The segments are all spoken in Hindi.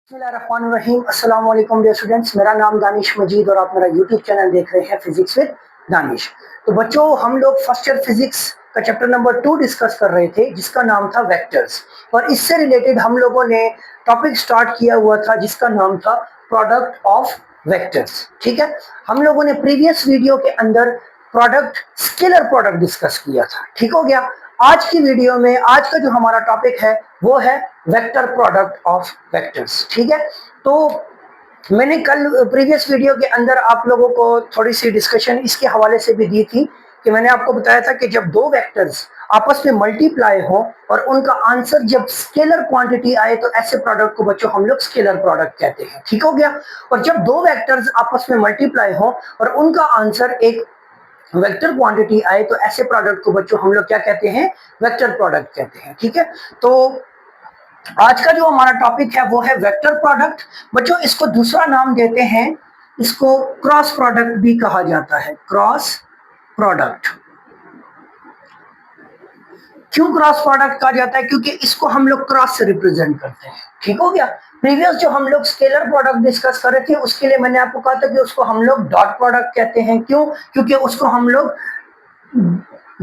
बिस्मिल्लाहिर्रहमानिर्रहीम। अस्सलाम वालेकुम डियर स्टूडेंट्स, मेरा नाम दानिश मजीद और आप मेरा यूट्यूब चैनल देख रहे हैं फिजिक्स विद दानिश। तो बच्चों, हम लोग फर्स्ट ईयर फिजिक्स का चैप्टर नंबर 2 डिस्कस कर रहे थे जिसका नाम था वेक्टर्स, और इससे रिलेटेड हम लोगों ने टॉपिक स्टार्ट किया हुआ था जिसका नाम था प्रोडक्ट ऑफ वेक्टर्स। ठीक है, हम लोगों ने प्रीवियस वीडियो के अंदर प्रोडक्ट स्केलर प्रोडक्ट डिस्कस किया था। ठीक हो गया। आज की वीडियो में आज का जो हमारा टॉपिक है वो है वेक्टर प्रोडक्ट ऑफ वेक्टर्स। ठीक है, तो मैंने कल प्रीवियस वीडियो के अंदर आप लोगों को थोड़ी सी डिस्कशन इसके हवाले से भी दी थी कि मैंने आपको बताया था कि जब दो वेक्टर्स आपस में मल्टीप्लाई हो और उनका आंसर जब स्केलर क्वांटिटी आए तो ऐसे प्रोडक्ट को बच्चों हम लोग स्केलर प्रोडक्ट कहते हैं। ठीक हो गया। और जब दो वेक्टर्स आपस में मल्टीप्लाई हो और उनका आंसर एक वेक्टर क्वांटिटी आए तो ऐसे प्रोडक्ट को बच्चों हम लोग क्या कहते हैं? वेक्टर प्रोडक्ट कहते हैं। ठीक है, तो आज का जो हमारा टॉपिक है वो है वेक्टर प्रोडक्ट। बच्चों, इसको दूसरा नाम देते हैं, इसको क्रॉस प्रोडक्ट भी कहा जाता है। क्रॉस प्रोडक्ट क्यों क्रॉस प्रोडक्ट कहा जाता है? क्योंकि इसको हम लोग क्रॉस से रिप्रेजेंट करते हैं। ठीक हो गया। प्रीवियस जो हम लोग स्केलर प्रोडक्ट डिस्कस कर रहे थे उसके लिए मैंने आपको कहा था कि उसको हम लोग डॉट प्रोडक्ट कहते हैं। क्यों? क्योंकि उसको हम लोग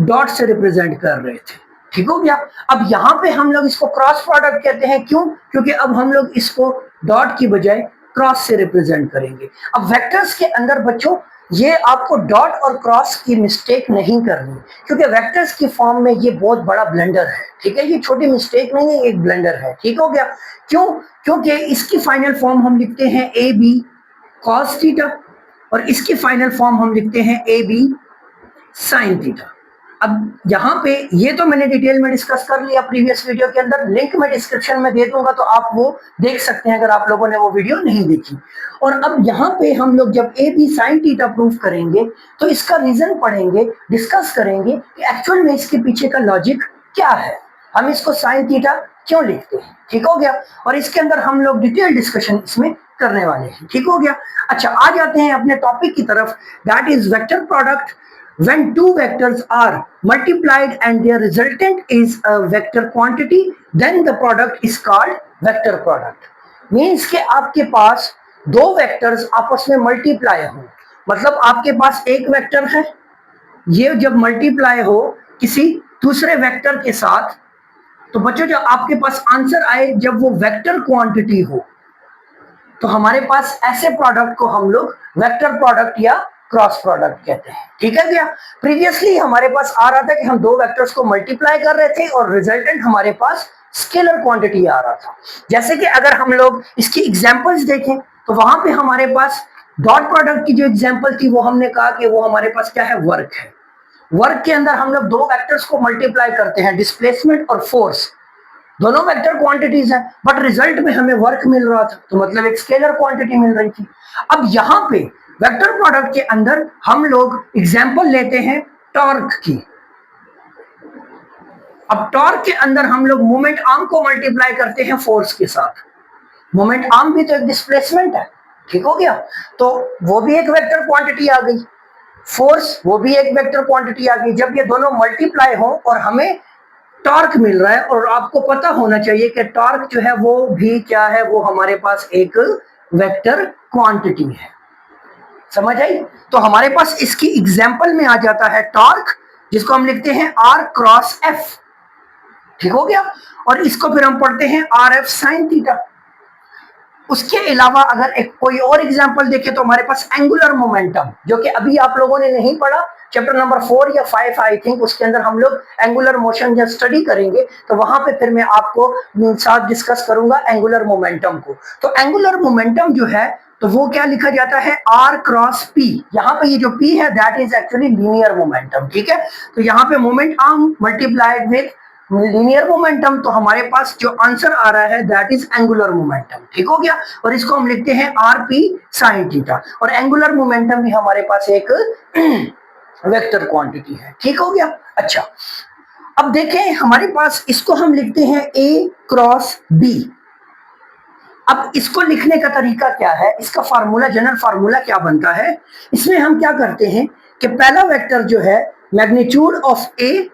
डॉट से रिप्रेजेंट कर रहे थे। ठीक हो गया। अब यहाँ पे हम लोग इसको क्रॉस प्रोडक्ट कहते हैं। क्यों? क्योंकि अब हम लोग इसको डॉट की बजाय क्रॉस से रिप्रेजेंट करेंगे। अब वेक्टर्स के अंदर बच्चों ये आपको डॉट और क्रॉस की मिस्टेक नहीं करनी, क्योंकि वेक्टर्स की फॉर्म में ये बहुत बड़ा ब्लेंडर है। ठीक है, ये छोटी मिस्टेक नहीं है, एक ब्लेंडर है। ठीक हो गया। क्यों? क्योंकि इसकी फाइनल फॉर्म हम लिखते हैं ए बी कॉस थीटा और इसकी फाइनल फॉर्म हम लिखते हैं ए बी साइन थीटा। अब यहाँ पे ये तो मैंने डिटेल में डिस्कस कर लिया प्रीवियस वीडियो के अंदर, लिंक मैं डिस्क्रिप्शन में दे दूंगा तो आप वो देख सकते हैं अगर आप लोगों ने वो वीडियो नहीं देखी। और अब यहाँ पे हम लोग जब A B sine theta proof करेंगे तो इसका रीजन पढ़ेंगे, डिस्कस करेंगे कि एक्चुअल में इसके पीछे का लॉजिक क्या है, हम इसको साइन थीटा क्यों लिखते हैं। ठीक हो गया। और इसके अंदर हम लोग डिटेल डिस्कशन इसमें करने वाले हैं। ठीक हो गया। अच्छा, आ जाते हैं अपने टॉपिक की तरफ, that is vector product. When two vectors are multiplied and their resultant is a vector quantity, then the product is called vector product. Means कि आपके पास दो वेक्टर्स आपस में मल्टीप्लाई हो, मतलब आपके पास एक वेक्टर है, ये जब मल्टीप्लाई हो किसी दूसरे वेक्टर के साथ, तो बच्चों जब आपके पास आंसर आए जब वो वेक्टर क्वांटिटी हो तो हमारे पास ऐसे प्रोडक्ट को हम लोग वेक्टर प्रोडक्ट या क्रॉस प्रोडक्ट कहते हैं। ठीक है क्या? प्रीवियसली हमारे पास आ रहा था कि हम दो वेक्टर्स को मल्टीप्लाई कर रहे थे और रिजल्टेंट हमारे पास स्केलर क्वांटिटी आ रहा था। जैसे कि अगर हम लोग इसकी एग्जांपल्स देखें तो वहां पे हमारे पास डॉट प्रोडक्ट की जो एग्जांपल थी वो हमने कहा कि वो हमारे पास क्या है? वर्क है। वर्क के अंदर हम लोग दो वेक्टर्स को मल्टीप्लाई करते हैं, डिस्प्लेसमेंट और फोर्स, दोनों वेक्टर क्वांटिटीज हैं, बट रिजल्ट में हमें वर्क मिल रहा था, तो मतलब एक स्केलर क्वांटिटी मिल रही थी। अब यहाँ पे वेक्टर प्रोडक्ट के अंदर हम लोग एग्जांपल लेते हैं टॉर्क की। अब टॉर्क के अंदर हम लोग मोमेंट आर्म को मल्टीप्लाई करते हैं फोर्स के साथ। मोमेंट आर्म भी तो एक डिस्प्लेसमेंट है। ठीक हो गया। तो वो भी एक वेक्टर क्वांटिटी आ गई, फोर्स वो भी एक वेक्टर क्वांटिटी आ गई। जब ये दोनों मल्टीप्लाई हो और हमें टॉर्क मिल रहा है, और आपको पता होना चाहिए कि टॉर्क जो है वो भी क्या है? वो हमारे पास एक वेक्टर क्वांटिटी है। समझ आई? तो हमारे पास इसकी एग्जांपल में आ जाता है टॉर्क, जिसको हम लिखते हैं आर क्रॉस एफ। ठीक हो गया। और इसको फिर हम पढ़ते हैं आर एफ साइन थीटा। उसके अलावा अगर एक कोई और एग्जांपल देखें तो हमारे पास एंगुलर मोमेंटम, जो कि अभी आप लोगों ने नहीं पढ़ा, चैप्टर नंबर 4 या 5 आई थिंक, उसके अंदर हम लोग एंगुलर मोशन जब स्टडी करेंगे तो वहां पे फिर मैं आपको साथ डिस्कस करूंगा एंगुलर मोमेंटम को। तो एंगुलर मोमेंटम जो है तो वो क्या लिखा जाता है? R cross P. यहाँ पे ये जो पी है that is actually linear momentum. ठीक है, तो यहाँ पे moment arm multiplied with linear momentum, तो हमारे पास जो आंसर आ रहा है दैट इज एंगुलर मोमेंटम। ठीक हो गया। और इसको हम लिखते हैं आर पी साइन थीटा, और एंगुलर मोमेंटम भी हमारे पास एक वेक्टर क्वांटिटी है। ठीक हो गया। अच्छा, अब देखें हमारे पास इसको हम लिखते हैं ए क्रॉस बी। अब इसको लिखने का तरीका क्या है? इसका फार्मूला, जनरल फार्मूला क्या बनता है? इसमें हम क्या करते हैं कि पहला वेक्टर जो है मैग्नीट्यूड ऑफ ए,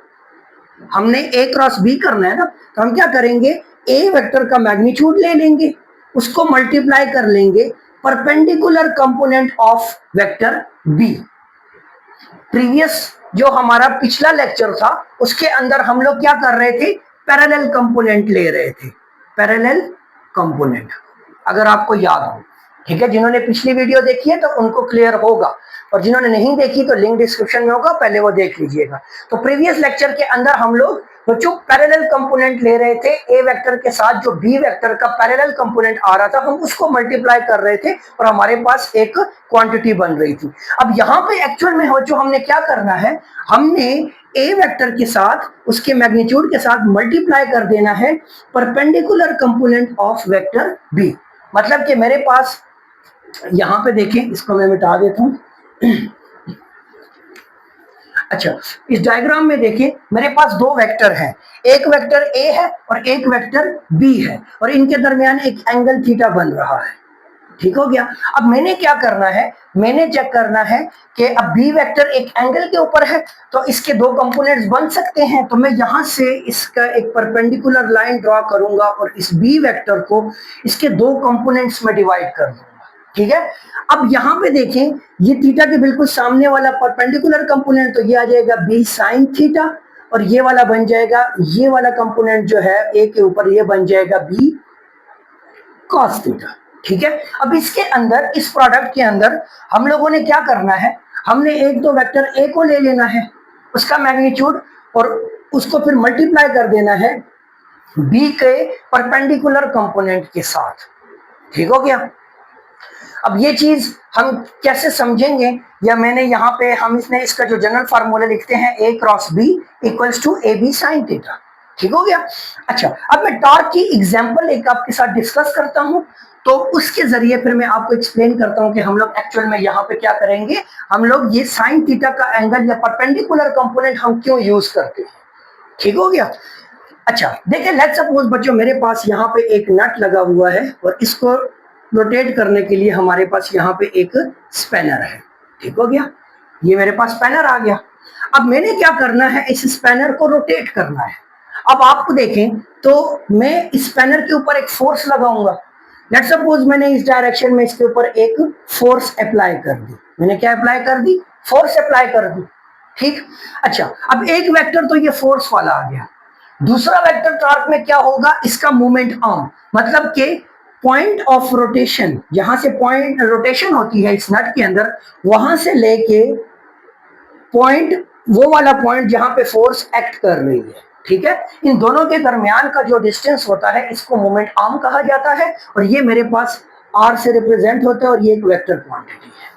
हमने ए क्रॉस बी करना है ना, तो हम क्या करेंगे? ए वेक्टर का मैग्नीट्यूड ले लेंगे, उसको मल्टीप्लाई कर लेंगे perpendicular component of vector B. Previous जो हमारा पिछला लेक्चर था उसके अंदर हम लोग क्या कर रहे थे, पैरेलल कंपोनेंट ले रहे थे, पैरेलल कंपोनेंट, अगर आपको याद हो। ठीक है, जिन्होंने पिछली वीडियो देखी है तो उनको क्लियर होगा, और जिन्होंने नहीं देखी तो लिंक डिस्क्रिप्शन में होगा, पहले वो देख लीजिएगा। तो प्रीवियस लेक्चर के अंदर हम लोग जो पैरेलल कंपोनेंट ले रहे थे ए वेक्टर के साथ, जो बी वेक्टर का पैरेलल कंपोनेंट आ रहा था, हम उसको मल्टीप्लाई कर रहे थे और हमारे पास एक क्वांटिटी बन रही थी। अब यहाँ पे एक्चुअल में हो जो हमने क्या करना है, हमने ए वेक्टर के साथ उसके मैग्नीट्यूड के साथ मल्टीप्लाई कर देना है perpendicular component of vector B. मतलब कि मेरे पास यहां पे देखें, इसको मैं मिटा देता हूं। अच्छा, इस डायग्राम में देखें मेरे पास दो वेक्टर हैं, एक वेक्टर ए है और एक वेक्टर बी है, और इनके दरमियान एक एंगल थीटा बन रहा है। ठीक हो गया। अब मैंने क्या करना है, मैंने चेक करना है कि अब बी वेक्टर एक एंगल के ऊपर है तो इसके दो कंपोनेंट्स बन सकते हैं, तो मैं यहां से इसका एक परपेंडिकुलर लाइन ड्रॉ करूंगा और इस बी वेक्टर को इसके दो कंपोनेंट्स में डिवाइड कर दूंगा। ठीक है, अब यहां पे देखें ये थीटा के बिल्कुल सामने वाला परपेंडिकुलर कंपोनेंट, तो ये आ जाएगा बी साइन थीटा, और ये वाला बन जाएगा, ये वाला कंपोनेंट जो है ए के ऊपर, ये बन जाएगा बी कॉस थीटा। ठीक है, अब इसके अंदर, इस प्रोडक्ट के अंदर हम लोगों ने क्या करना है, हमने एक तो वेक्टर ए को ले लेना है, उसका मैग्नीट्यूड, और उसको फिर मल्टीप्लाई कर देना है बी के परपेंडिकुलर कंपोनेंट के साथ। ठीक हो गया। अब ये चीज हम कैसे समझेंगे, या मैंने यहाँ पे हम इसका जो जनरल फार्मूला लिखते हैं A cross B equals to A B sine theta. ठीक हो गया। अच्छा, अब मैं टॉर्क की एग्जांपल एक आपके साथ डिस्कस करता हूं, तो उसके जरिए फिर मैं आपको एक्सप्लेन करता हूं कि हम लोग एक्चुअल में यहाँ पे क्या करेंगे, हम लोग ये साइन थीटा का एंगल या परपेंडिकुलर कंपोनेंट हम क्यों यूज करते हैं। ठीक हो गया। अच्छा देखिए, लेट्स सपोज बच्चों मेरे पास यहाँ पे एक नट लगा हुआ है और इसको रोटेट करने के लिए हमारे पास यहाँ पे एक स्पैनर है। ठीक हो गया, ये मेरे पास स्पैनर आ गया। अब मैंने क्या करना है, इस स्पैनर को रोटेट करना है। अब आपको देखें तो मैं स्पैनर के ऊपर एक फोर्स लगाऊंगा। लेट्स सपोज मैंने इस डायरेक्शन में इसके ऊपर एक फोर्स अप्लाई कर दी। मैंने क्या अप्लाई कर दी, फोर्स अप्लाई कर दी। ठीक, अच्छा अब एक वेक्टर तो ये फोर्स वाला आ गया, दूसरा वेक्टर टॉर्क में क्या होगा, इसका मोमेंट आर्म, मतलब के पॉइंट ऑफ रोटेशन, जहां से पॉइंट रोटेशन होती है इस नट के अंदर, वहां से लेके पॉइंट, वो वाला पॉइंट जहां पे फोर्स एक्ट कर रही है। ठीक है, इन दोनों के दरमियान का जो डिस्टेंस होता है इसको मोमेंट आर्म कहा जाता है, और ये मेरे पास आर से रिप्रेजेंट होता है, और ये एक वेक्टर क्वांटिटी है।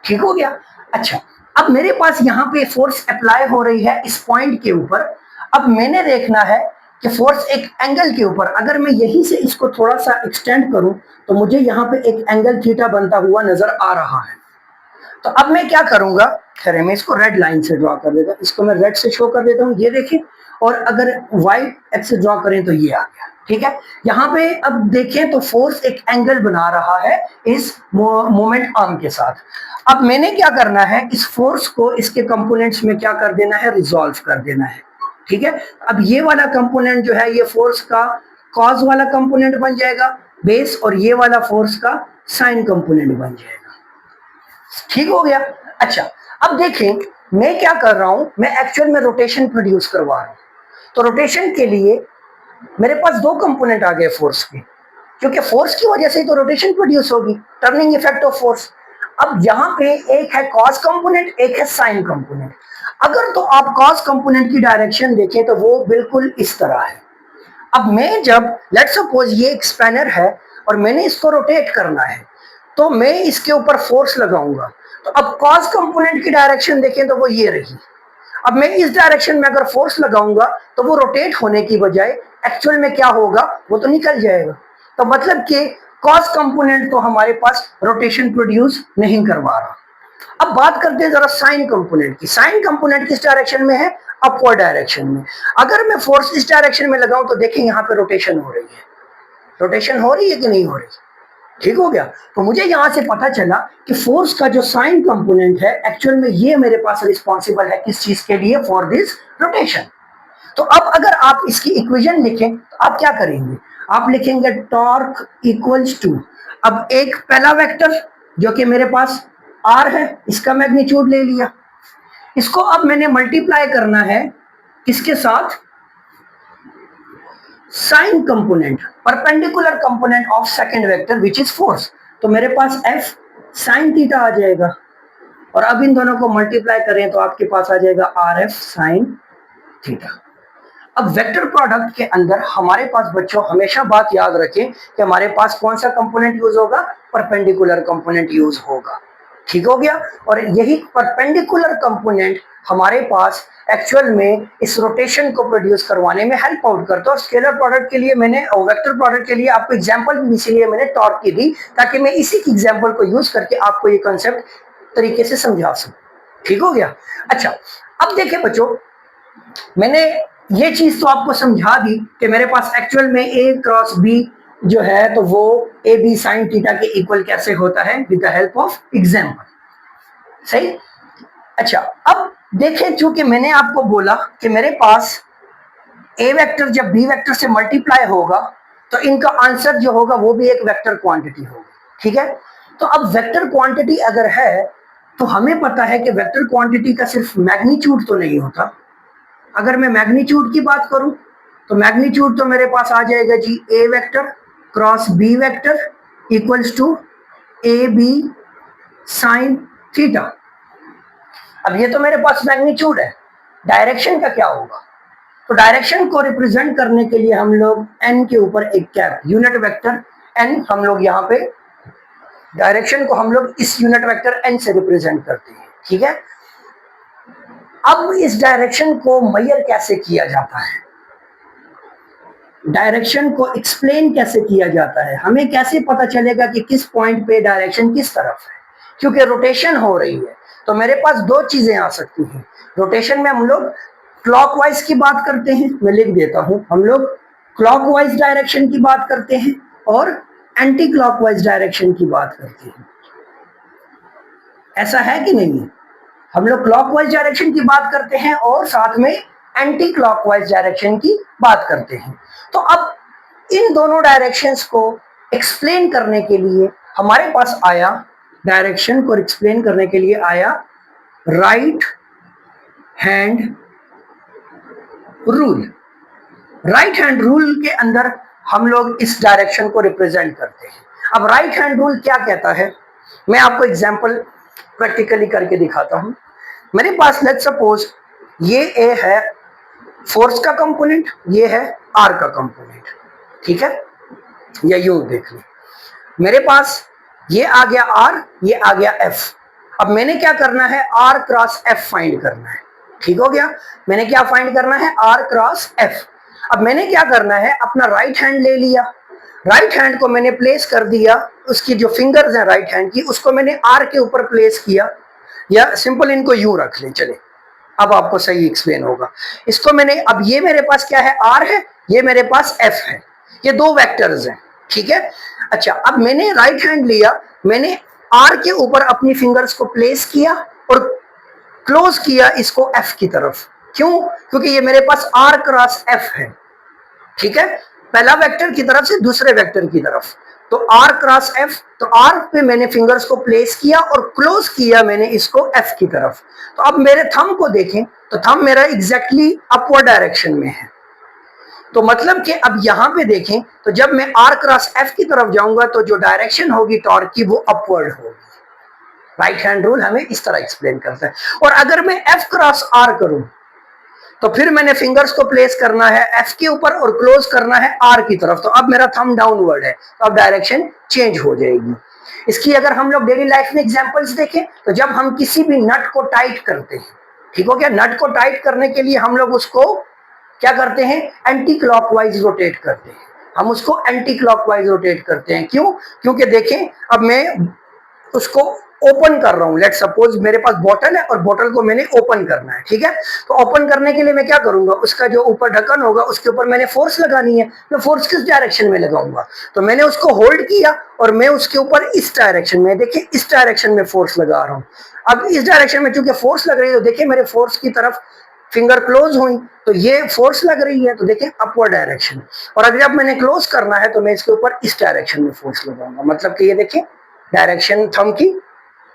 ठीक हो गया। अच्छा, अब मेरे पास यहाँ पे फोर्स अप्लाई हो रही है इस पॉइंट के ऊपर। अब मैंने देखना है कि फोर्स एक एंगल के ऊपर, अगर मैं यहीं से इसको थोड़ा सा एक्सटेंड करूं तो मुझे यहाँ पे एक एंगल थीटा बनता हुआ नजर आ रहा है। तो अब मैं क्या करूंगा, खैर मैं इसको रेड लाइन से ड्रॉ कर देता हूँ, इसको मैं रेड से शो कर देता हूँ, ये देखिए, और अगर व्हाइट एक्स ड्रॉ करें तो ये आ गया। ठीक है, यहाँ पे अब देखें तो फोर्स एक एंगल बना रहा है इस मोमेंट आर्म के साथ। अब मैंने क्या करना है, इस फोर्स को इसके कंपोनेंट्स में क्या कर देना है, रिजॉल्व कर देना है। ठीक है, अब ये वाला कंपोनेंट जो है ये फोर्स का कॉज वाला कंपोनेंट बन जाएगा बेस, और ये वाला फोर्स का साइन कंपोनेंट बन जाएगा। ठीक हो गया। अच्छा, अब देखें मैं क्या कर रहा हूं, मैं एक्चुअल में रोटेशन प्रोड्यूस करवा रहा हूं। तो रोटेशन के लिए मेरे पास दो कंपोनेंट आ गए फोर्स के, क्योंकि फोर्स की वजह से तो रोटेशन प्रोड्यूस होगी, टर्निंग इफेक्ट ऑफ फोर्स। अब यहाँ पे एक है कॉस कंपोनेंट, एक है साइन कंपोनेंट। अगर तो आप कॉस कंपोनेंट की डायरेक्शन देखें तो वो बिल्कुल इस तरह है। अब मैं जब, लेट्स सपोज ये एक स्पैनर है और मैंने इसको रोटेट करना है, तो मैं इसके ऊपर फोर्स लगाऊंगा। तो अब कॉस कंपोनेंट की डायरेक्शन देखें तो वो ये रही। अब मैं इस डायरेक्शन में अगर फोर्स लगाऊंगा तो वो रोटेट होने की बजाय एक्चुअल में क्या होगा, वो तो निकल जाएगा। तो मतलब कि कॉस कंपोनेंट तो हमारे पास रोटेशन प्रोड्यूस नहीं करवा रहा। अब बात करते हैं जरा साइन कंपोनेंट की। साइन कंपोनेंट किस डायरेक्शन में है, अपवर्ड डायरेक्शन में। अगर मैं फोर्स इस डायरेक्शन में लगाऊं तो देखें यहाँ पे रोटेशन हो रही है। रोटेशन हो रही है कि नहीं हो रही। ठीक हो गया। तो मुझे यहां से पता चला कि फोर्स का जो साइन कंपोनेंट है एक्चुअल में ये मेरे पास रिस्पॉन्सिबल है किस चीज के लिए, फॉर दिस रोटेशन। तो अब अगर आप इसकी इक्वेशन लिखें तो आप क्या करेंगे, आप लिखेंगे टॉर्क इक्वल्स टू, अब एक पहला वेक्टर जो कि मेरे पास आर है, इसका मैग्नीट्यूड ले लिया, इसको अब मैंने मल्टीप्लाई करना है किसके साथ, sign component, perpendicular component of second vector which is force, तो मेरे पास एफ साइन थीटा आ जाएगा, और अब इन दोनों को मल्टीप्लाई करें तो आपके पास आ जाएगा आर एफ साइन थीटा। अब वेक्टर प्रोडक्ट के अंदर हमारे पास बच्चों हमेशा बात याद रखें कि हमारे पास कौन सा कंपोनेंट यूज होगा, परपेंडिकुलर कंपोनेंट यूज होगा, ठीक हो गया। और यही परपेंडिकुलर कंपोनेंट हमारे पास एक्चुअल में इस रोटेशन को प्रोड्यूस करवाने में हेल्प आउट करता है। और स्केलर प्रोडक्ट के लिए मैंने, और वेक्टर प्रोडक्ट के लिए आपको एग्जांपल भी इसीलिए मैंने टॉर्क की दी, ताकि मैं इसी की एग्जांपल को यूज करके आपको ये कांसेप्ट तरीके से समझा सकूं, ठीक हो गया। अच्छा, अब देखिए बच्चों, मैंने ये चीज तो आपको समझा दी कि मेरे पास एक्चुअल में ए क्रॉस बी जो है तो वो ए बी साइन थीटा के इक्वल कैसे होता है with the help of example, सही। अच्छा, अब देखें, चूंकि मैंने आपको बोला कि मेरे पास ए वेक्टर जब बी वेक्टर से मल्टीप्लाई होगा तो इनका आंसर जो होगा वो भी एक वेक्टर क्वांटिटी होगी, ठीक है। तो अब वेक्टर क्वांटिटी अगर है तो हमें पता है कि वेक्टर क्वांटिटी का सिर्फ मैग्नीट्यूड तो नहीं होता। अगर मैं मैग्नीट्यूड की बात करूं तो मैग्नीट्यूड तो मेरे पास आ जाएगा जी A vector cross B vector equals to A B sine theta. अब ये तो मेरे पास मैग्नीट्यूड है, डायरेक्शन का क्या होगा, तो डायरेक्शन को रिप्रेजेंट करने के लिए हम लोग एन के ऊपर एक कैप यूनिट वेक्टर एन, हम लोग यहाँ पे डायरेक्शन को हम लोग इस यूनिट वेक्टर एन से रिप्रेजेंट करते हैं, ठीक है। अब इस डायरेक्शन को मेजर कैसे किया जाता है, डायरेक्शन को एक्सप्लेन कैसे किया जाता है, हमें कैसे पता चलेगा कि किस पॉइंट पे डायरेक्शन किस तरफ है, क्योंकि रोटेशन हो रही है। तो मेरे पास दो चीजें आ सकती हैं, रोटेशन में हम लोग क्लॉकवाइज की बात करते हैं, मैं लिख देता हूं, हम लोग क्लॉकवाइज डायरेक्शन की बात करते हैं और एंटी क्लॉकवाइज डायरेक्शन की बात करते हैं। ऐसा है कि नहीं, हम लोग क्लॉकवाइज डायरेक्शन की बात करते हैं और साथ में एंटी क्लॉकवाइज डायरेक्शन की बात करते हैं। तो अब इन दोनों डायरेक्शंस को एक्सप्लेन करने के लिए हमारे पास आया, डायरेक्शन को एक्सप्लेन करने के लिए आया right hand rule. Right hand rule के अंदर हम लोग इस डायरेक्शन को रिप्रेजेंट करते हैं। अब राइट हैंड रूल क्या कहता है, मैं आपको एग्जांपल प्रैक्टिकली करके दिखाता हूं। मेरे पास लेट्स सपोज ये ए है फोर्स का कंपोनेंट, ये है आर का कंपोनेंट, ठीक है, या यूं देख लो, मेरे पास ये आ गया आर, ये आ गया एफ। अब मैंने क्या करना है, आर क्रॉस एफ फाइंड करना है, ठीक हो गया। मैंने क्या फाइंड करना है, आर क्रॉस एफ। अब मैंने क्या करना है, अपना राइट हैंड ले लिया, राइट हैंड को मैंने प्लेस कर दिया, उसकी जो फिंगर्स हैं राइट हैंड की उसको मैंने आर के ऊपर प्लेस किया, या सिंपल इनको यूं रख लें, चले अब आपको सही एक्सप्लेन होगा। इसको मैंने, अब ये मेरे पास क्या है, आर है, ये मेरे पास एफ है, ये दो वेक्टर्स हैं, ठीक है। अच्छा, अब मैंने राइट हैंड लिया, मैंने आर के ऊपर अपनी फिंगर्स को प्लेस किया और क्लोज किया इसको एफ की तरफ। क्यों, क्योंकि ये मेरे पास आर क्रॉस एफ है, ठीक है, पहला वेक्टर की तरफ से दूसरे वेक्टर की तरफ, तो आर क्रॉस एफ, तो आर पे मैंने फिंगर्स को प्लेस किया और क्लोज किया मैंने इसको एफ की तरफ। तो अब मेरे थंब को देखें तो थंब मेरा एग्जैक्टली अपवर्ड डायरेक्शन में है, तो मतलब कि अब यहां पे देखें तो जब मैं आर क्रॉस एफ की तरफ जाऊंगा तो जो डायरेक्शन होगी टॉर्क की वो अपवर्ड होगी। राइट हैंड रूल हमें इस तरह एक्सप्लेन करता है। और अगर मैं एफ क्रॉस आर करूं तो फिर मैंने फिंगर्स को प्लेस करना है एफ के ऊपर और क्लोज करना है आर की तरफ, तो अब मेरा थंब डाउनवर्ड है, तो अब डायरेक्शन चेंज हो जाएगी। इसकी अगर हम लोग डेली लाइफ में एग्जांपल्स देखें तो जब हम किसी भी नट को टाइट करते हैं, ठीक हो गया, नट को टाइट करने के लिए हम लोग उसको क्या करते हैं, एंटी क्लॉकवाइज रोटेट करते हैं, हम उसको एंटी क्लॉकवाइज रोटेट करते हैं। क्यों, क्योंकि देखें अब मैं उसको ओपन कर रहा हूं, लेट सपोज मेरे पास बोतल है और बोतल को मैंने ओपन करना है, ठीक है, तो ओपन करने के लिए मैं क्या करूंगा, उसका जो ऊपर ढक्कन होगा उसके ऊपर मैंने फोर्स लगानी है, मैं फोर्स किस डायरेक्शन में लगाऊंगा, तो मैंने उसको होल्ड किया और मैं उसके ऊपर इस डायरेक्शन में, देखिए इस डायरेक्शन में फोर्स लगा रहा हूं। अब इस डायरेक्शन में चूंकि फोर्स लग रही है तो देखिए मेरे फोर्स की तरफ फिंगर क्लोज हुई तो ये फोर्स लग रही है, तो देखिए अपवर्ड डायरेक्शन। और अगर जब मैंने क्लोज करना है तो मैं इसके ऊपर इस डायरेक्शन में फोर्स लगाऊंगा, मतलब कि ये देखिए डायरेक्शन थंब की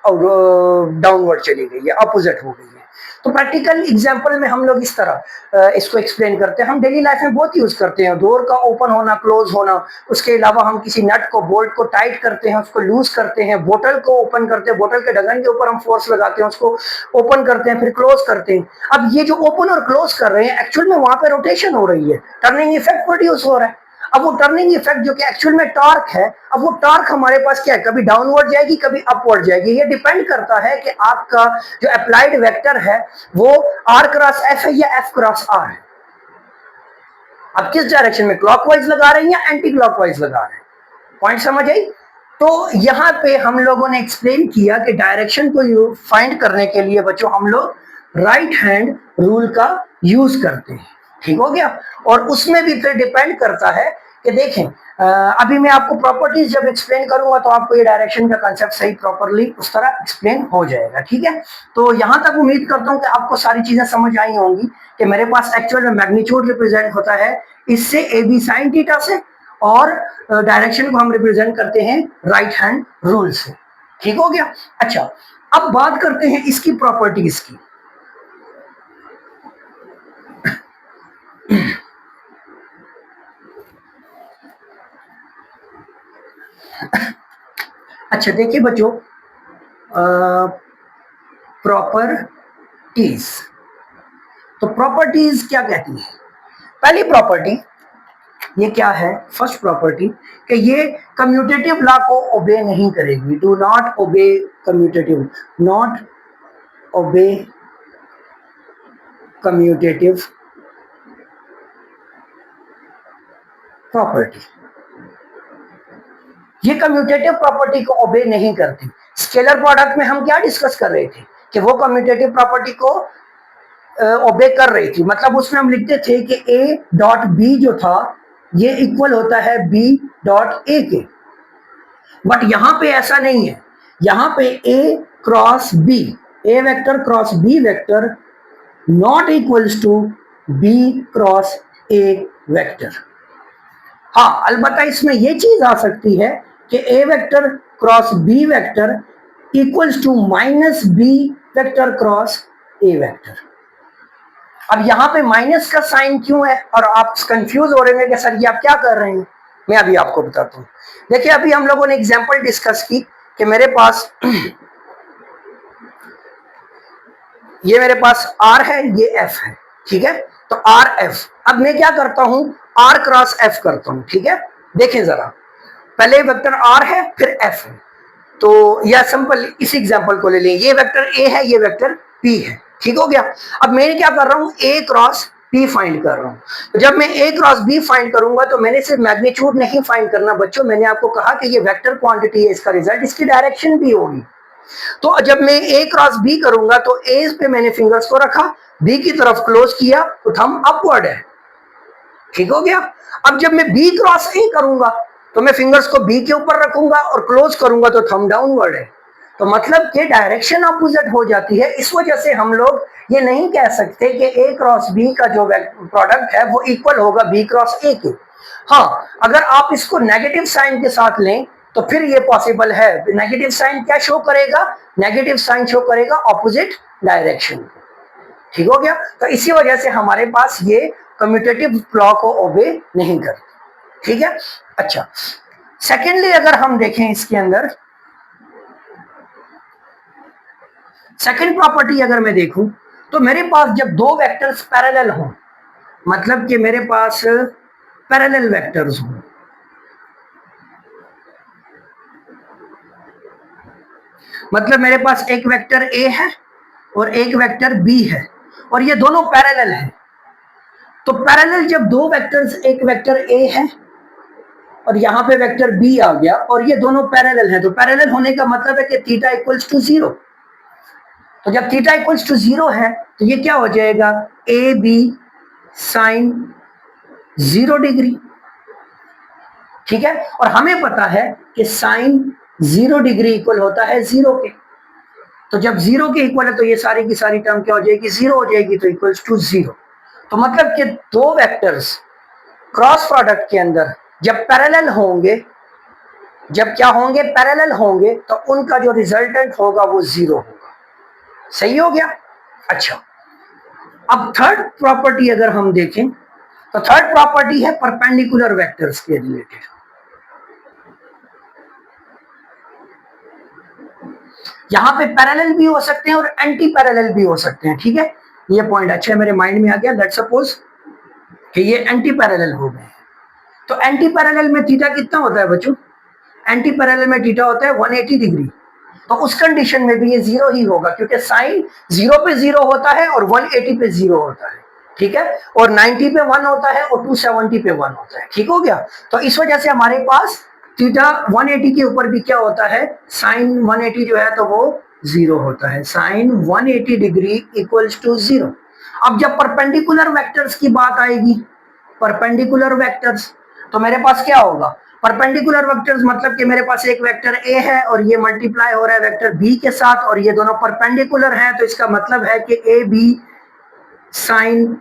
और डाउनवर्ड चली गई है, अपोजिट हो गई है। तो प्रैक्टिकल एग्जांपल में हम लोग इस तरह इसको एक्सप्लेन करते हैं। हम डेली लाइफ में बहुत यूज करते हैं, डोर का ओपन होना क्लोज होना, उसके अलावा हम किसी नट को बोल्ट को टाइट करते हैं, उसको लूज करते हैं, बोतल को ओपन करते हैं, बोतल के ढक्कन के ऊपर हम फोर्स लगाते हैं, उसको ओपन करते हैं फिर क्लोज करते हैं। अब ये जो ओपन और क्लोज कर रहे हैं एक्चुअल में वहां पे रोटेशन हो रही है, टर्निंग इफेक्ट प्रोड्यूस हो रहा है। अब वो टर्निंग इफेक्ट जो कि एक्चुअल में टॉर्क है, अब वो टॉर्क हमारे पास क्या है, कभी डाउनवर्ड जाएगी कभी अपवर्ड जाएगी। ये डिपेंड करता है कि आपका जो अप्लाइड वेक्टर है वो आर क्रॉस एफ है या एफ क्रॉस आर है। अब किस डायरेक्शन में, क्लॉकवाइज लगा रहे हैं या एंटी क्लॉकवाइज लगा रहे हैं, पॉइंट समझ आई। तो यहाँ पे हम लोगों ने एक्सप्लेन किया कि डायरेक्शन को फाइंड करने के लिए बच्चों हम लोग राइट हैंड रूल का यूज करते हैं, ठीक हो गया। और उसमें भी फिर डिपेंड करता है कि देखें अभी मैं आपको प्रॉपर्टीज जब एक्सप्लेन करूंगा तो आपको ये डायरेक्शन का कांसेप्ट सही प्रॉपरली उस तरह एक्सप्लेन हो जाएगा, ठीक है। तो यहां तक उम्मीद करता हूं कि आपको सारी चीजें समझ आई होंगी कि मेरे पास एक्चुअल में मैग्नीट्यूड रिप्रेजेंट होता है इससे ए बी साइन थीटा से, और डायरेक्शन को हम रिप्रेजेंट करते हैं राइट हैंड रूल से, ठीक हो गया। अच्छा, अब बात करते हैं इसकी प्रॉपर्टीज की। अच्छा देखिए बच्चों, प्रॉपर्टीज, तो प्रॉपर्टीज क्या कहती है। पहली प्रॉपर्टी ये क्या है, फर्स्ट प्रॉपर्टी कि ये कम्यूटेटिव लॉ को ओबे नहीं करेगी, do not obey commutative, not obey commutative property. ये कम्यूटेटिव प्रॉपर्टी को ओबे नहीं करती। स्केलर प्रोडक्ट में हम क्या डिस्कस कर रहे थे कि वो कम्यूटेटिव प्रॉपर्टी को ओबे कर रही थी, मतलब उसमें हम लिखते थे कि ए डॉट बी जो था ये इक्वल होता है बी डॉट ए के, बट यहां पे ऐसा नहीं है। यहां पे A cross B, A vector cross B vector not equals to B cross A vector. हाँ, अलबत्ता इसमें यह चीज आ सकती है कि A vector cross B vector equals to minus B vector cross A vector. अब यहाँ पे माइनस का साइन क्यों है, और आप कंफ्यूज हो रहे हैं कि सर ये आप क्या कर रहे हैं, मैं अभी आपको बताता हूँ। देखिए अभी हम लोगों ने एग्जांपल डिस्कस की कि मेरे पास ये मेरे पास आर है, ये एफ है, ठीक है। तो आर एफ, अब मैं क्या करता हूं, आर क्रॉस एफ करता हूं, ठीक है। देखें जरा, पहले वेक्टर आर है फिर एफ है, तो या सिंपल इस एग्जांपल को ले लें, ये वेक्टर ए है ये वेक्टर पी है, ठीक हो गया। अब मैं क्या कर रहा हूं, ए क्रॉस पी फाइंड कर रहा हूं। तो जब मैं ए क्रॉस बी फाइंड करूंगा तो मैंने सिर्फ मैग्नीट्यूड नहीं फाइंड करना बच्चों, मैंने आपको कहा कि ये वेक्टर क्वांटिटी है, इसका रिजल्ट इसकी डायरेक्शन भी होगी। तो जब मैं ए क्रॉस बी करूंगा तो ए पे मैंने फिंगर्स को रखा, बी की तरफ क्लोज किया तो थंब अपवर्ड है, ठीक हो गया। अब जब मैं बी क्रॉस ए करूंगा तो मैं फिंगर्स को बी के ऊपर रखूंगा और क्लोज करूंगा तो थंब डाउनवर्ड है। तो मतलब कि डायरेक्शन अपोजिट हो जाती है। इस वजह से हम लोग ये नहीं कह सकते कि ए क्रॉस बी का जो प्रोडक्ट है वो इक्वल होगा बी क्रॉस ए के। हाँ, अगर आप इसको नेगेटिव साइन के साथ लें तो फिर ये पॉसिबल है। नेगेटिव साइन क्या शो करेगा, नेगेटिव साइन शो करेगा ऑपोजिट डायरेक्शन, ठीक हो गया। तो इसी वजह से हमारे पास ये कम्यूटेटिव लॉ को ओबे नहीं करती, ठीक है। अच्छा, सेकेंडली अगर हम देखें इसके अंदर सेकेंड प्रॉपर्टी अगर मैं देखूं तो मेरे पास जब दो वेक्टर्स पैरेलल हों, मतलब कि मेरे पास पैरेलल वेक्टर्स हों, मतलब मेरे पास एक वेक्टर ए है और एक वेक्टर बी है और ये दोनों पैरेलल हैं। तो पैरेलल जब दो वेक्टर्स, एक वेक्टर ए है और यहाँ पे वेक्टर बी आ गया और ये दोनों पैरेलल हैं, तो पैरेलल होने का मतलब है कि थीटा इक्वल्स टू 0। तो जब थीटा इक्वल्स टू 0 है तो ये क्या हो जाएगा, ए बी साइन 0 डिग्री, ठीक है। और हमें पता है कि साइन 0 डिग्री इक्वल होता है 0 के। तो जब जीरो के इक्वल है तो ये सारी की सारी टर्म क्या हो जाएगी, जीरो हो जाएगी, तो इक्वल्स टू जीरो। तो मतलब कि दो वेक्टर्स क्रॉस प्रोडक्ट के अंदर जब पैरेलल होंगे, जब क्या होंगे, पैरेलल होंगे, तो उनका जो रिजल्टेंट होगा वो जीरो होगा। सही हो गया। अच्छा, अब थर्ड प्रॉपर्टी अगर हम देखें तो थर्ड प्रॉपर्टी है परपेंडिकुलर वेक्टर्स के रिलेटेड। यहां पे पैरेलल भी हो सकते हैं और एंटी पैरेलल भी हो सकते हैं। ठीक है, ये पॉइंट अच्छा है, मेरे माइंड में आ गया। लेट्स सपोज कि ये एंटी पैरेलल हो गए, तो एंटी पैरेलल में थीटा कितना होता है बच्चों, एंटी पैरेलल में थीटा होता है 180 डिग्री। तो उस कंडीशन में भी ये जीरो ही होगा, क्योंकि साइन जीरो पे जीरो होता है और 180 पे जीरो होता है। ठीक है, और 90 पे 1 होता है और 270 पे 1 होता है। ठीक हो गया। तो इस वजह से हमारे पास थीटा 180 के ऊपर भी क्या होता है, साइन 180 जो है तो वो जीरो होता है, sine 180 degree equals to zero. अब जब परपेंडिकुलर वेक्टर्स की बात आएगी, परपेंडिकुलर वेक्टर्स, तो मेरे पास क्या होगा, परपेंडिकुलर वेक्टर्स मतलब कि मेरे पास एक वेक्टर ए है और ये मल्टीप्लाई हो रहा है वेक्टर बी के साथ, और ये दोनों परपेंडिकुलर हैं, तो इसका मतलब है कि ए बी साइन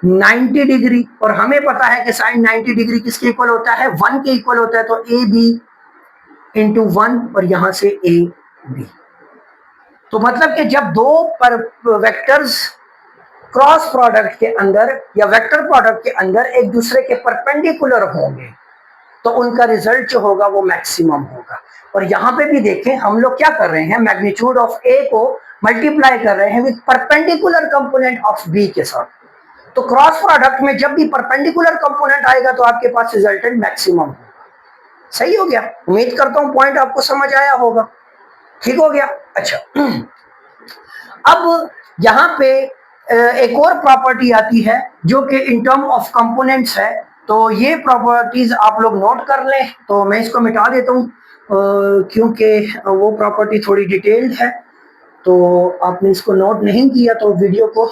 90 डिग्री, और हमें पता है कि साइन 90 डिग्री किसके इक्वल होता है, 1 के इक्वल होता है। तो ए बी इंटू 1 और यहां से ए बी। तो मतलब कि जब दो वेक्टर्स क्रॉस प्रोडक्ट के अंदर या वेक्टर प्रोडक्ट के अंदर एक दूसरे के परपेंडिकुलर होंगे तो उनका रिजल्ट जो होगा वो मैक्सिमम होगा। और यहां पे भी देखें हम लोग क्या कर रहे हैं, मैग्नीट्यूड ऑफ ए को मल्टीप्लाई कर रहे हैं with perpendicular component of B के साथ। तो क्रॉस प्रोडक्ट में जब भी परपेंडिकुलर कंपोनेंट आएगा तो आपके पास रिजल्टेंट मैक्सिमम होगा। सही हो गया, उम्मीद करता हूं पॉइंट आपको समझ आया होगा। ठीक हो गया। अच्छा, अब यहां पे एक और प्रॉपर्टी आती है जो कि इन टर्म ऑफ कंपोनेंट्स है। तो ये प्रॉपर्टीज आप लोग नोट कर लें, तो मैं इसको मिटा देता हूं क्योंकि वो प्रॉपर्टी थोड़ी डिटेल्ड है। तो आपने इसको नोट नहीं किया तो वीडियो को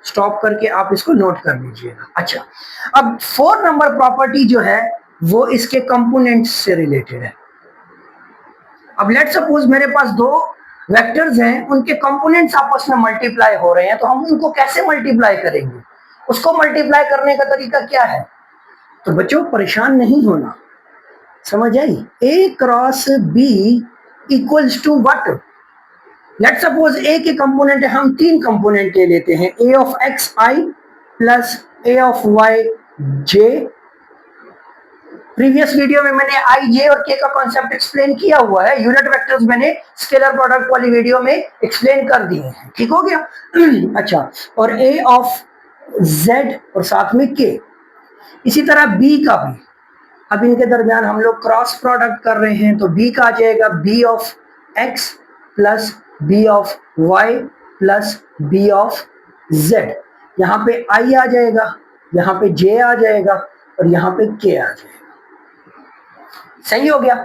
स्टॉप करके आप इसको नोट कर लीजिएगा। अच्छा, अब 4 नंबर प्रॉपर्टी जो है वो इसके कंपोनेंट्स से रिलेटेड है। अब लेट सपोज मेरे पास दो वेक्टर्स हैं, उनके कंपोनेंट्स आपस में मल्टीप्लाई हो रहे हैं, तो हम उनको कैसे मल्टीप्लाई करेंगे, उसको मल्टीप्लाई करने का तरीका क्या है। तो बच्चों परेशान नहीं होना, समझ आई, A cross B equals to what. Let suppose A के कंपोनेंट है, हम 3 कंपोनेंट ले लेते हैं, A of X I plus A of Y J. Previous video में मैंने आई जे और के का कॉन्सेप्ट एक्सप्लेन किया हुआ है, यूनिट वेक्टर्स मैंने स्केलर प्रोडक्ट वाली वीडियो में एक्सप्लेन कर दिए हैं। ठीक हो गया। अच्छा, और ए ऑफ जेड और साथ में के। इसी तरह बी का भी, अब इनके दरमियान हम लोग क्रॉस प्रोडक्ट कर रहे हैं, तो बी का आ जाएगा B of X plus B of Y plus B of Z. यहाँ पे आई आ जाएगा, यहाँ पे जे आ जाएगा और यहाँ पे के आ जाएगा। सही हो गया।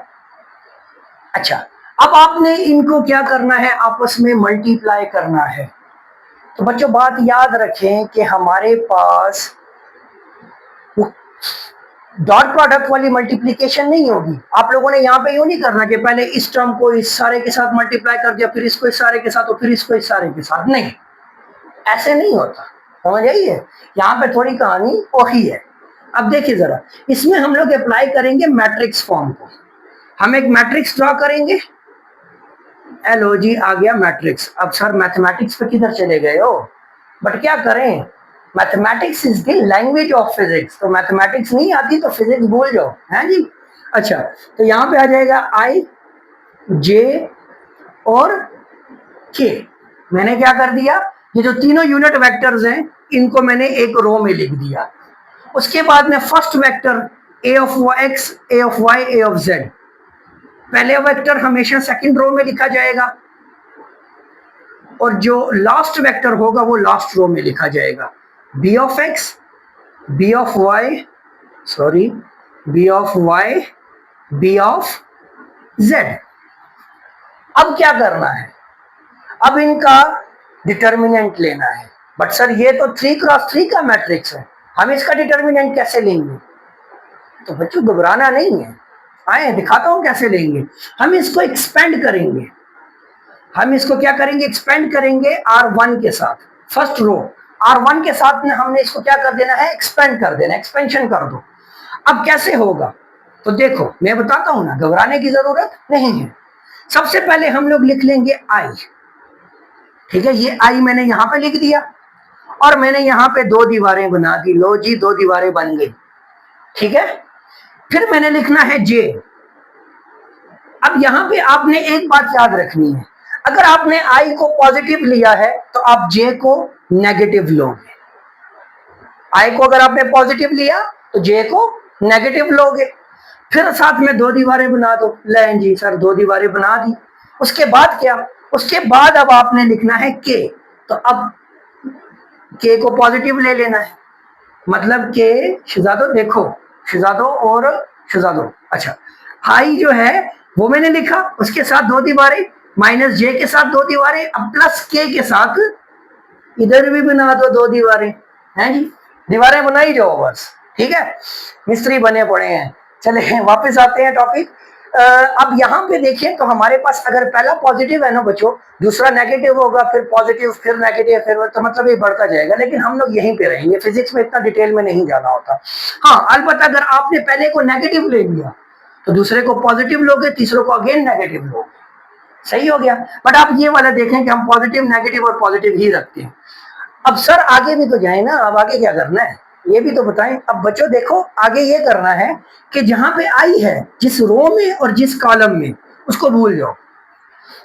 अच्छा, अब आपने इनको क्या करना है, आपस में मल्टीप्लाई करना है। तो बच्चों बात याद रखें कि हमारे पास डॉट प्रोडक्ट वाली मल्टीप्लिकेशन नहीं होगी। आप लोगों ने यहाँ पे यूं नहीं करना कि पहले इस टर्म को इस सारे के साथ मल्टीप्लाई कर दिया, फिर इसको इस सारे के साथ और फिर इसको इस सारे के साथ, नहीं, ऐसे नहीं होता। समझ आई है, यहाँ पे थोड़ी कहानी वही है। अब देखिए जरा, इसमें हम लोग अप्लाई करेंगे मैट्रिक्स फॉर्म को। हम एक मैट्रिक्स ड्रॉ करेंगे, एलो जी आ गया मैट्रिक्स। अब सर मैथमेटिक्स पे किधर चले गए हो, बट क्या करें, mathematics is the language of physics. तो मैथमेटिक्स नहीं आती तो फिजिक्स भूल जाओ, है जी। अच्छा, तो यहाँ पे आ जाएगा आई जे और के। मैंने क्या कर दिया, ये जो तीनों यूनिट वेक्टर्स हैं इनको मैंने एक रो में लिख दिया। उसके बाद में first vector A of X, A of Y, A of Z, पहले वेक्टर हमेशा सेकंड रो में लिखा जाएगा और जो लास्ट वेक्टर होगा वो लास्ट रो में लिखा जाएगा। B of X, B of Y, sorry B of Y, B of Z. अब क्या करना है, अब इनका डिटर्मिनेंट लेना है। बट सर ये तो 3x3 का मैट्रिक्स है, हम इसका डिटर्मिनेंट कैसे लेंगे। तो बच्चों घबराना नहीं है, आए दिखाता हूं कैसे लेंगे। हम इसको एक्सपेंड करेंगे, हम इसको क्या करेंगे, एक्सपेंड करेंगे R1 के साथ, फर्स्ट रो R1 के साथ में हमने इसको क्या कर देना है, एक्सपेंड कर देना, एक्सपेंशन कर दो। अब कैसे होगा, तो देखो मैं बताता हूं ना, घबराने की जरूरत नहीं है। सबसे पहले हम लोग लिख लेंगे I, ठीक है, ये I मैंने यहां पे लिख दिया और मैंने यहां पे 2 दीवारें बना दी, लो जी 2 दीवारें बन गई, ठीक है। फिर मैंने लिखना है J। अब यहां पे आपने एक बात याद रखनी है, अगर आपने I को पॉजिटिव लिया है तो आप J को नेगेटिव लोगे। I को अगर आपने पॉजिटिव लिया तो J को नेगेटिव लोगे। फिर साथ में 2 दीवारें बना दो, लें जी सर 2 दीवारें बना दी। उसके बाद क्या, उसके बाद अब आपने लिखना है K, तो अब K को पॉजिटिव ले लेना है, मतलब K शहजादो, देखो शहजादो और शहजादो, अच्छा हाई जो है वो मैंने लिखा, उसके साथ 2 दीवारें, माइनस J के साथ 2 दीवारें, अब प्लस K के साथ इधर भी बना दो 2 दीवारें, हैं जी, दीवारें बनाई जाओ बस, ठीक है, मिस्त्री बने पड़े हैं। चले वापस आते हैं टॉपिक। अब यहाँ पे देखिए तो हमारे पास अगर पहला पॉजिटिव है ना बच्चों, दूसरा नेगेटिव होगा, फिर पॉजिटिव, फिर नेगेटिव, फिर तो मतलब ये बढ़ता जाएगा, लेकिन हम लोग यहीं पे रहेंगे, फिजिक्स में इतना डिटेल में नहीं जाना होता। हाँ अलबत्ता अगर आपने पहले को नेगेटिव ले लिया तो दूसरे को पॉजिटिव लोगे, तीसरे को अगेन नेगेटिव लोगे, सही हो गया। बट आप ये वाला देखें कि हम पॉजिटिव नेगेटिव और पॉजिटिव ही रखते हैं। अब सर आगे भी तो जाए ना, अब आगे क्या करना है ये भी तो बताएं। अब बच्चों देखो आगे ये करना है कि जहां पे आई है, जिस रो में और जिस कॉलम में, उसको भूल जाओ,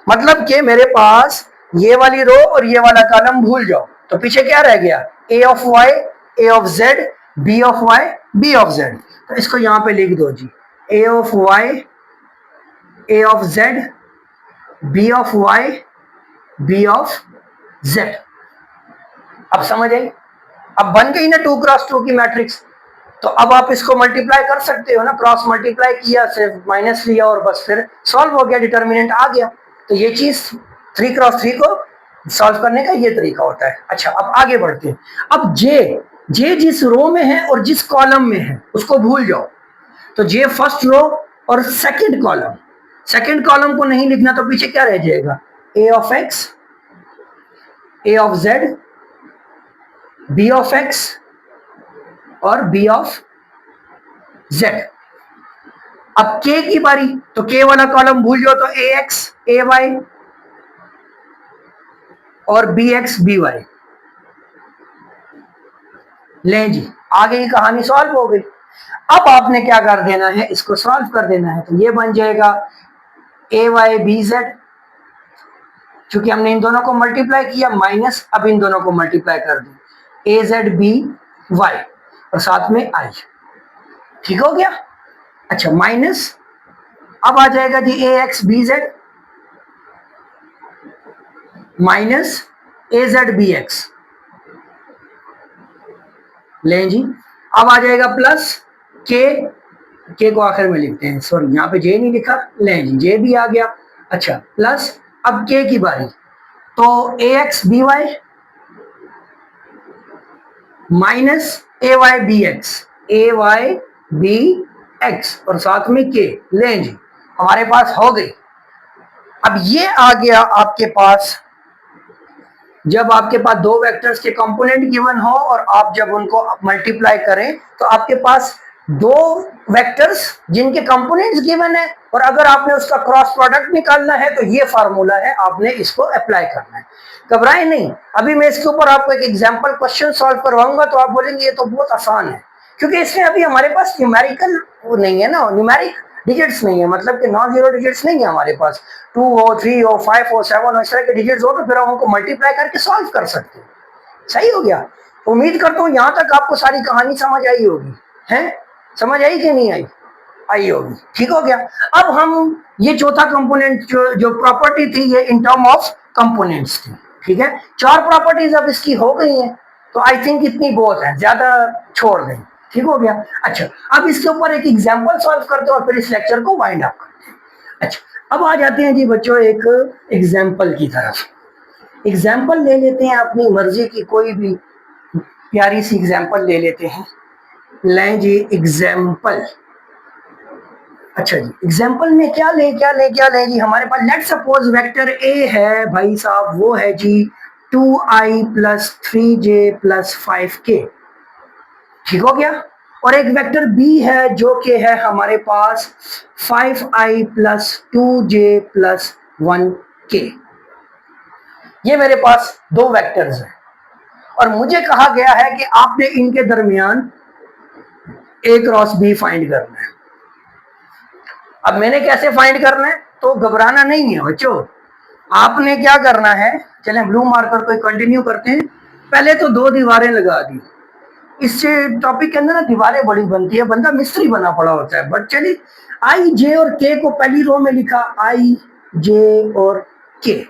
मतलब कि मेरे पास ये वाली रो और ये वाला कॉलम भूल जाओ, तो पीछे क्या रह गया, A of Y, A of Z, B of Y, B of Z. तो इसको यहां पे लिख दो जी, A of Y, A of Z, B of Y, B of Z. अब समझ आई, अब बन गई ना 2x2 की मैट्रिक्स। तो अब आप इसको मल्टीप्लाई कर सकते हो ना, क्रॉस मल्टीप्लाई किया, सिर्फ माइनस लिया और बस फिर सॉल्व हो गया, डिटर्मिनेंट आ गया। तो ये चीज 3x3 को सॉल्व करने का ये तरीका होता है। अच्छा अब आगे बढ़ते हैं। अब जे जिस रो में है और जिस कॉलम में है उसको भूल जाओ, तो जे फर्स्ट रो और सेकंड कॉलम को नहीं लिखना, तो पीछे क्या रह जाएगा, A of X, A of Z, B of X और बी ऑफ जेड। अब के की बारी, तो के वाला कॉलम भूल जाओ, तो ए एक्स, ए वाई और बी एक्स, बी वाई। ले जी आगे की कहानी सॉल्व हो गई। अब आपने क्या कर देना है, इसको सॉल्व कर देना है, तो ये बन जाएगा ए वाई बी जेड, क्योंकि हमने इन दोनों को मल्टीप्लाई किया, माइनस अब इन दोनों को मल्टीप्लाई कर दो, ए जेड बी वाई और साथ में आई, ठीक हो गया। अच्छा माइनस अब आ जाएगा जी ए एक्स बी जेड माइनस ए जेड बी एक्स, लें जी। अब आ जाएगा प्लस के को आखिर में लिखते हैं, सॉरी यहाँ पे जे नहीं लिखा, लें जी जे भी आ गया। अच्छा प्लस अब के की बारी, तो ए एक्स बी वाई माइनस ए वाई बी एक्स, ए वाई बी एक्स और साथ में के, लें जी हमारे पास हो गई। अब ये आ गया आपके पास, जब आपके पास 2 वेक्टर्स के कंपोनेंट गिवन हो और आप जब उनको मल्टीप्लाई करें तो आपके पास 2 वेक्टर्स जिनके कंपोनेंट्स गिवन है, और अगर आपने उसका क्रॉस प्रोडक्ट निकालना है तो ये फार्मूला है, आपने इसको अप्लाई करना है। घबराए नहीं, अभी मैं इसके ऊपर आपको एक एग्जांपल क्वेश्चन सॉल्व करवाऊंगा तो आप बोलेंगे ये तो बहुत आसान है, क्योंकि इसमें अभी हमारे पास न्यूमेरिकल नहीं है ना, न्यूमेरिक डिजिट्स नहीं है, मतलब कि नॉन जीरो डिजिट्स नहीं है हमारे पास, 2 हो, 3 हो, 5 हो, 7 हो, इस तरह के डिजिट्स हो, तो फिर हम उनको मल्टीप्लाई करके सॉल्व कर सकते हैं। सही हो गया। उम्मीद करता हूँ यहाँ तक आपको सारी कहानी समझ आई होगी, हैं समझ आई कि नहीं आई, आई होगी, ठीक हो गया। अब हम ये चौथा कंपोनेंट जो प्रॉपर्टी थी, ये इन टर्म ऑफ कंपोनेंट्स थी, ठीक है। 4 प्रॉपर्टीज अब इसकी हो गई हैं, तो आई थिंक इतनी बहुत है, ज्यादा छोड़ दें, ठीक हो गया। अच्छा अब इसके ऊपर एक एग्जांपल सॉल्व करते हैं और फिर इस लेक्चर को वाइंड अप करते हैं। अच्छा अब आ जाते हैं जी बच्चों एक एग्जांपल की तरफ। एग्जांपल ले लेते हैं अपनी मर्जी की, कोई भी प्यारी सी एग्जांपल ले लेते हैं। लें जी एग्जांपल, अच्छा जी, एग्जाम्पल में क्या लें जी, हमारे पास लेट सपोज वेक्टर ए है भाई साहब, वो है जी 2i plus 3j plus 5k, ठीक हो गया। और एक वेक्टर बी है जो कि है हमारे पास 5i plus 2j plus 1k। ये मेरे पास दो वेक्टर्स हैं और मुझे कहा गया है कि आपने इनके दरमियान ए क्रॉस बी फाइंड करना है। अब मैंने कैसे फाइंड करना है, तो घबराना नहीं है बच्चों। आपने क्या करना है, चले ब्लू मार्कर को कंटिन्यू करते हैं। पहले तो दो दीवारें लगा दी। इससे टॉपिक के अंदर ना दीवारें बड़ी बनती है, बंदा मिस्त्री बना पड़ा होता है। बट चलिए, आई जे और के को पहली रो में लिखा, आई जे और के।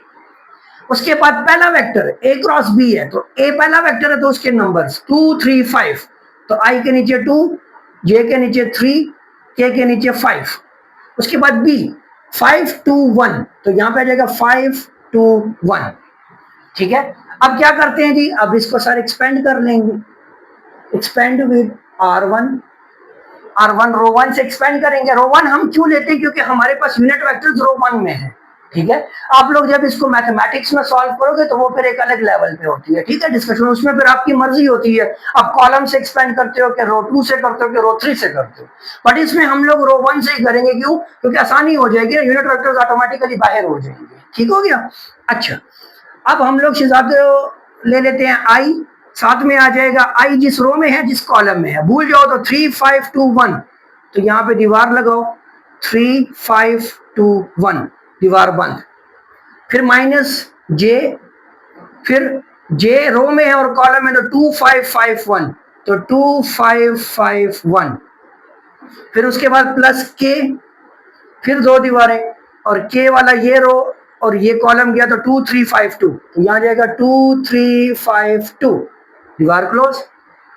उसके बाद पहला वेक्टर ए क्रॉस बी है, तो ए पहला वेक्टर है तो उसके नंबर्स 2 3 5, तो आई के नीचे 2, जे के नीचे 3, के नीचे 5। उसके बाद बी 5 2 1, तो यहां पे आ जाएगा 5 2 1, ठीक है। अब क्या करते हैं जी, अब इसको सर एक्सपेंड कर लेंगे, एक्सपेंड विद R1 रो 1 से एक्सपेंड करेंगे। रो 1 हम क्यों लेते हैं, क्योंकि हमारे पास यूनिट वेक्टर्स रो 1 में है, ठीक है। आप लोग जब इसको मैथमेटिक्स में सॉल्व करोगे तो वो फिर एक अलग लेवल पे होती है, ठीक है, डिस्कशन, उसमें फिर आपकी मर्जी होती है। अब कॉलम से एक्सपेंड करते हो कि रो 2 से करते हो कि रो 3 से करते हो, बट इसमें हम लोग रो 1 से ही करेंगे। क्यों? क्योंकि आसानी हो जाएगी, यूनिट वेक्टर्स ऑटोमेटिकली बाहर हो जाएंगे, ठीक हो गया। अच्छा, अब हम लोग शेजाद ले लेते हैं आई, साथ में आ जाएगा आई जिस रो में है जिस कॉलम में है। भूल जाओ तो 3 5 2 1, तो यहाँ पे दीवार लगाओ 3 5 2 1, दीवार बंद। फिर माइनस जे, फिर जे रो में है और कॉलम में तो 2 5 5 1, तो 2 5 5 1। फिर उसके बाद प्लस के, फिर दो दीवारें और के वाला ये रो और ये कॉलम गया तो 2 3 5 2, तो यहां जाएगा 2 3 5 2, दीवार क्लोज।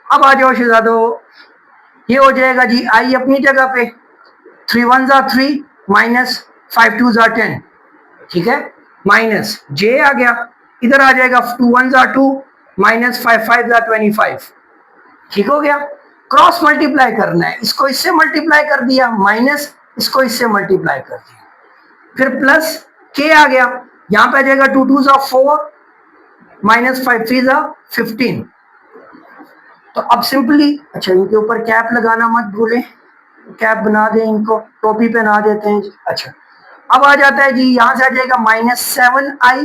अब आ जाओ शहजादो, ये हो जाएगा जी आई अपनी जगह पे, 3 1 जा 3 माइनस 5 2 जा 10, ठीक है, माइनस जे आ गया, इधर आ जाएगा 2 1 जा 2 माइनस 5 5 जा 25, ठीक हो गया। क्रॉस मल्टीप्लाई करना है, इसको इससे मल्टीप्लाई कर दिया, माइनस इसको इससे मल्टीप्लाई कर दिया, फिर प्लस के आ गया, यहां पे आ जाएगा 2 2 जा 4 माइनस 5 3 जा 15। तो अब सिंपली, अच्छा इनके ऊपर कैप लगाना मत भूलें, कैप बना दें, इनको टोपी पहना देते हैं जी। अच्छा, अब आ जाता है जी, यहां से आ जाएगा माइनस 7i,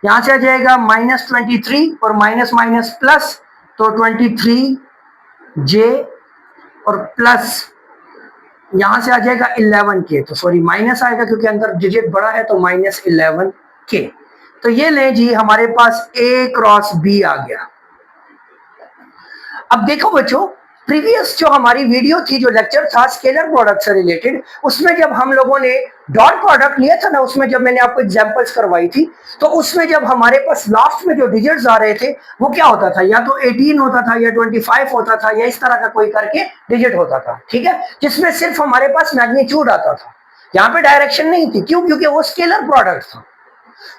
यहां से आ जाएगा माइनस 23 और माइनस माइनस प्लस, तो 23j और प्लस यहां से आ जाएगा 11k, तो सॉरी माइनस आएगा क्योंकि अंदर डिजिट बड़ा है, तो माइनस 11k। तो ये ले जी, हमारे पास a क्रॉस b आ गया। अब देखो बच्चों, प्रीवियस जो हमारी वीडियो थी, जो लेक्चर था स्केलर प्रोडक्ट से रिलेटेड, उसमें जब हम लोगों ने डॉट प्रोडक्ट लिया था ना, उसमें जब मैंने आपको एग्जांपल्स करवाई थी, तो उसमें जब हमारे पास लास्ट में जो डिजिट्स आ रहे थे वो क्या होता था, या तो 18 होता था या 25 होता था या इस तरह का कोई करके डिजिट होता था, ठीक है, जिसमें सिर्फ हमारे पास मैग्नीट्यूड आता था, यहाँ पे डायरेक्शन नहीं थी। क्यों? क्योंकि वो स्केलर प्रोडक्ट था।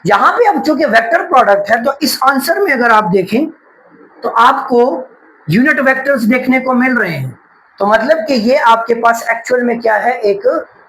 यहाँ पे अब चूंकि वेक्टर प्रोडक्ट है, तो इस आंसर में अगर आप देखें तो आपको यूनिट वेक्टर्स देखने को मिल रहे हैं, तो मतलब कि ये आपके पास एक्चुअल में क्या है, एक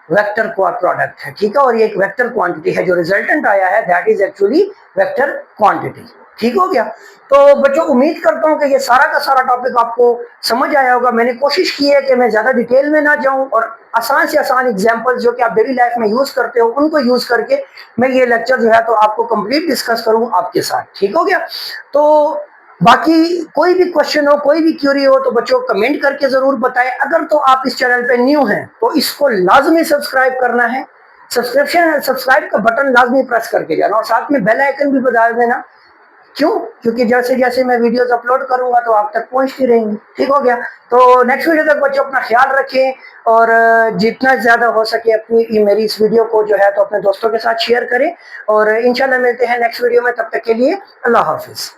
वेक्टर प्रोडक्ट है, ठीक है, और ये एक वेक्टर क्वांटिटी है। जो रिजल्टेंट आया है that is actually vector quantity, ठीक हो गया। तो बच्चों, उम्मीद करता हूं कि ये सारा का सारा टॉपिक आपको समझ आया होगा। मैंने कोशिश की है कि मैं ज्यादा डिटेल में ना जाऊं और आसान से आसान एग्जांपल्स जो कि आप डेली लाइफ में यूज करते हो उनको यूज करके मैं ये लेक्चर जो है तो आपको कंप्लीट डिस्कस करूं आपके साथ, ठीक हो गया। तो बाकी कोई भी क्वेश्चन हो, कोई भी क्यूरी हो, तो बच्चों कमेंट करके जरूर बताएं। अगर तो आप इस चैनल पे न्यू हैं तो इसको लाजमी सब्सक्राइब करना है, सब्सक्राइब का बटन लाजमी प्रेस करके जाना और साथ में बेल आइकन भी बजा देना। क्यों? क्योंकि जैसे जैसे मैं वीडियोस अपलोड करूंगा तो आप तक पहुंचती रहेंगी, ठीक हो गया। तो नेक्स्ट वीडियो तक बच्चों अपना ख्याल रखें और जितना ज्यादा हो सके अपनी मेरी इस वीडियो को जो है तो अपने दोस्तों के साथ शेयर करें और इंशाल्लाह मिलते हैं नेक्स्ट वीडियो में। तब तक के लिए अल्लाह हाफिज।